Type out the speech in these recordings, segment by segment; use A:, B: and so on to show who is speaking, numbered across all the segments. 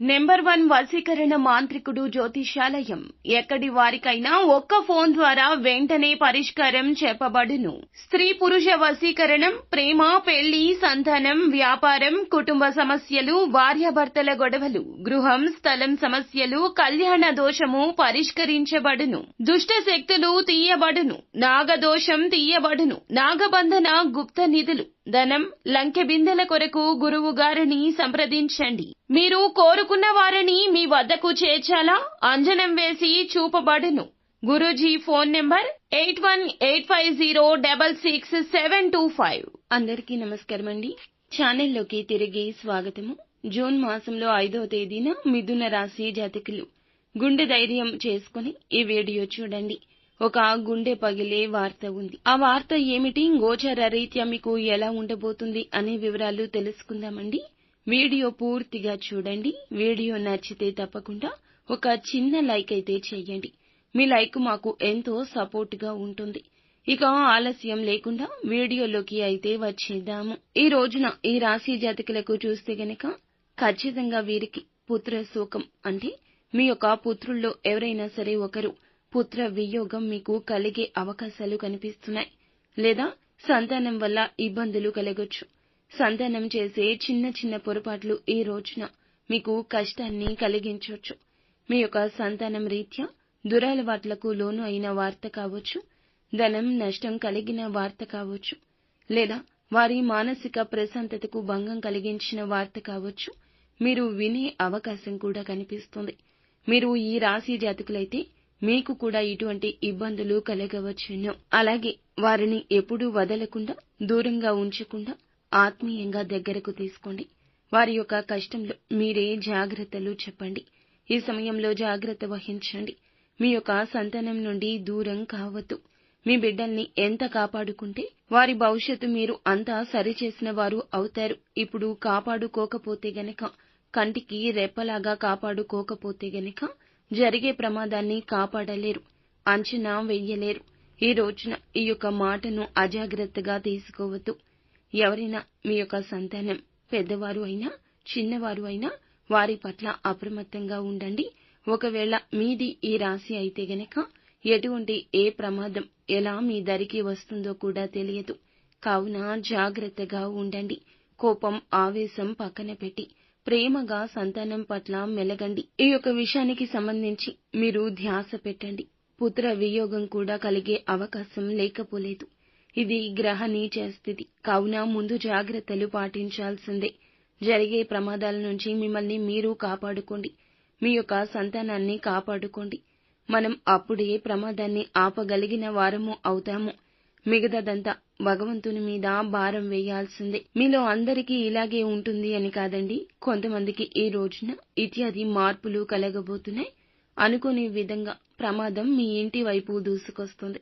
A: Number 1 వశీకరణ మాంత్రికుడు జ్యోతిష్యాలయం. ఎక్కడి వారికైనా ఒక్క ఫోన్ ద్వారా వెంటనే పరిష్కారం చెప్పబడును. స్త్రీ పురుష వశీకరణం, ప్రేమ, పెళ్లి, సంతానం, వ్యాపారం, కుటుంబ సమస్యలు, భార్యాభర్తల గొడవలు, గృహం, స్థలం సమస్యలు, కళ్యాణ దోషము పరిష్కరించబడును. దుష్ట శక్తులు తీయబడును. నాగదోషం తీయబడును. నాగబంధన, గుప్త నిధులు, ధనం, లంకె బిందెల కొరకు గురువు గారిని సంప్రదించండి. మీరు కోరుకున్న వారిని మీ వద్దకు చేర్చాలా? అంజనం వేసి చూపబడును. Guruji phone number 8185066725. అందరికీ నమస్కారం అండి. ఛానల్లోకి తిరిగి స్వాగతము. జూన్ మాసంలో 5వ తేదీన మిథున రాశి జాతకులు గుండె ధైర్యం చేసుకుని ఈ వీడియో చూడండి. ఒక గుండె పగిలే వార్త ఉంది. ఆ వార్త ఏమిటి, గోచర రీత్యా మీకు ఎలా ఉండబోతుంది అనే వివరాలు తెలుసుకుందామండి. వీడియో పూర్తిగా చూడండి. వీడియో నచ్చితే తప్పకుండా ఒక చిన్న లైక్ అయితే చేయండి. మీ లైక్ మాకు ఎంతో సపోర్ట్ గా ఉంటుంది. ఇక ఆలస్యం లేకుండా వీడియోలోకి అయితే వచ్చేద్దాము. ఈ రోజున ఈ రాశి జాతకులకు చూస్తే గనక ఖచ్చితంగా వీరికి పుత్ర శోకం, అంటే మీ యొక్క పుత్రుల్లో ఎవరైనా సరే ఒకరు పుత్ర వియోగం మీకు కలిగే అవకాశాలు కనిపిస్తున్నాయి. లేదా సంతానం వల్ల ఇబ్బందులు కలగొచ్చు. సంతానం చేసే చిన్న చిన్న పొరపాట్లు ఈ రోజున మీకు కష్టాన్ని కలిగించవచ్చు. మీ యొక్క సంతానం రీత్యా దురలవాట్లకు లోను అయిన వార్త కావచ్చు, ధనం నష్టం కలిగిన వార్త కావచ్చు, లేదా వారి మానసిక ప్రశాంతతకు భంగం కలిగించిన వార్త కావచ్చు. మీరు వినే అవకాశం కూడా కనిపిస్తుంది. మీరు ఈ రాశి జాతకులైతే మీకు కూడా ఇటువంటి ఇబ్బందులు కలగవచ్చును. అలాగే వారిని ఎప్పుడూ వదలకుండా, దూరంగా ఉంచకుండా ఆత్మీయంగా దగ్గరకు తీసుకోండి. వారి యొక్క కష్టంలో మీరే జాగ్రత్తలు చెప్పండి. ఈ సమయంలో జాగ్రత్త వహించండి. మీ యొక్క సంతానం నుండి దూరం కావద్దు. మీ బిడ్డల్ని ఎంత కాపాడుకుంటే వారి భవిష్యత్తు మీరు అంతా సరిచేసిన వారు అవుతారు. ఇప్పుడు కాపాడుకోకపోతే గనక, కంటికి రెప్పలాగా కాపాడుకోకపోతే గనక జరిగే ప్రమాదాన్ని కాపాడలేరు, అంచనా వెయ్యలేరు. ఈ రోజున ఈ యొక్క మాటను అజాగ్రత్తగా తీసుకోవద్దు. ఎవరైనా మీ యొక్క సంతానం పెద్దవారు అయినా చిన్నవారు అయినా వారి పట్ల అప్రమత్తంగా ఉండండి. ఒకవేళ మీది ఈ రాశి అయితే గనక ఎటువంటి ఏ ప్రమాదం ఎలా మీ దరికి వస్తుందో కూడా తెలియదు. కావున జాగ్రత్తగా ఉండండి. కోపం, ఆవేశం పక్కన పెట్టి ప్రేమగా సంతానం పట్ల మెలగండి. ఈ యొక్క విషయానికి సంబంధించి మీరు ధ్యాస పెట్టండి. పుత్ర వియోగం కూడా కలిగే అవకాశం లేకపోలేదు. ఇది గ్రహ నీచ స్థితి. కావున ముందు జాగ్రత్తలు పాటించాల్సిందే. జరిగే ప్రమాదాల నుంచి మిమ్మల్ని మీరు కాపాడుకోండి. మీ యొక్క సంతానాన్ని కాపాడుకోండి. మనం అప్పుడే ప్రమాదాన్ని ఆపగలిగిన వారము అవుతాము. మిగతాదంతా భగవంతుని మీద భారం వేయాల్సిందే. మీలో అందరికీ ఇలాగే ఉంటుంది అని కాదండి. కొంతమందికి ఈ రోజున ఇత్యాది మార్పులు కలగబోతున్నాయి. అనుకోని విధంగా ప్రమాదం మీ ఇంటి వైపు దూసుకొస్తుంది.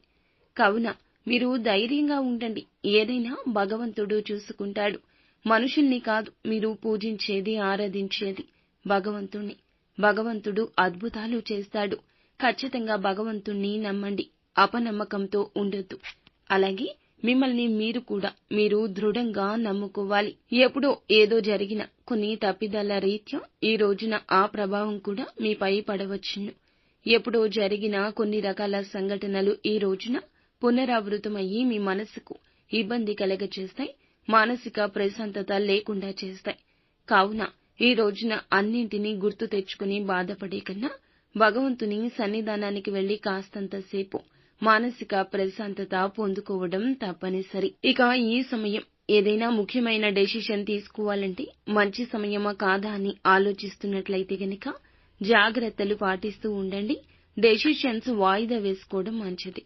A: కావున మీరు ధైర్యంగా ఉండండి. ఏదైనా భగవంతుడు చూసుకుంటాడు. మనుషుల్ని కాదు మీరు పూజించేది, ఆరాధించేది భగవంతుణ్ణి. భగవంతుడు అద్భుతాలు చేస్తాడు. ఖచ్చితంగా భగవంతుణ్ణి నమ్మండి. అపనమ్మకంతో ఉండొద్దు. అలాగే మిమ్మల్ని మీరు దృఢంగా నమ్ముకోవాలి. ఎప్పుడో ఏదో జరిగిన కొన్ని తప్పిదాల రీత్యా ఈ రోజున ఆ ప్రభావం కూడా మీపై పడవచ్చును. ఎప్పుడో జరిగిన కొన్ని రకాల సంఘటనలు ఈ రోజున పునరావృతమయ్యి మీ మనసుకు ఇబ్బంది కలగచేస్తాయి. మానసిక ప్రశాంతత లేకుండా చేస్తాయి. కావున ఈ రోజున అన్నింటినీ గుర్తు తెచ్చుకుని బాధపడే కన్నా భగవంతుని సన్నిధానానికి వెళ్లి కాస్తంతసేపు మానసిక ప్రశాంతత పొందుకోవడం తప్పనిసరి. ఇక ఈ సమయం ఏదైనా ముఖ్యమైన డెసిషన్ తీసుకోవాలంటే మంచి సమయమా కాదా అని ఆలోచిస్తున్నట్లయితే గనక జాగ్రత్తలు పాటిస్తూ ఉండండి. డెసిషన్స్ వాయిదా వేసుకోవడం మంచిది.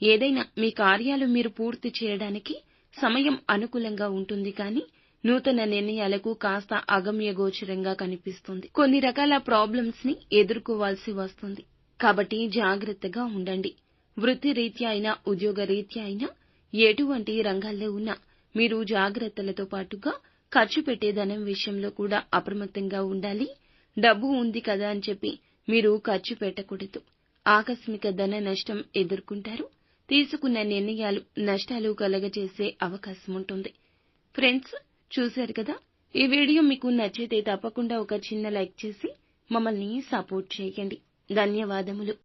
A: ఏదైనా మీ కార్యాలు మీరు పూర్తి చేయడానికి సమయం అనుకూలంగా ఉంటుంది. కానీ నూతన నిర్ణయాలకు కాస్త అగమ్య గోచరంగా కనిపిస్తుంది. కొన్ని రకాల ప్రాబ్లమ్స్ ని ఎదుర్కోవాల్సి వస్తుంది. కాబట్టి జాగ్రత్తగా ఉండండి. వృత్తి రీత్యా అయినా, ఉద్యోగ రీత్యా అయినా, ఎటువంటి రంగాల్లో ఉన్నా మీరు జాగ్రత్తలతో పాటుగా ఖర్చు పెట్టే ధనం విషయంలో కూడా అప్రమత్తంగా ఉండాలి. డబ్బు ఉంది కదా అని చెప్పి మీరు ఖర్చు పెట్టకూడదు. ఆకస్మిక ధన నష్టం ఎదుర్కొంటారు. తీసుకున్న నిర్ణయాలు నష్టాలు కలగజేసే అవకాశం ఉంటుంది. ఫ్రెండ్స్, చూశారు కదా. ఈ వీడియో మీకు నచ్చితే తప్పకుండా ఒక చిన్న లైక్ చేసి మమ్మల్ని సపోర్ట్ చేయండి. ధన్యవాదములు.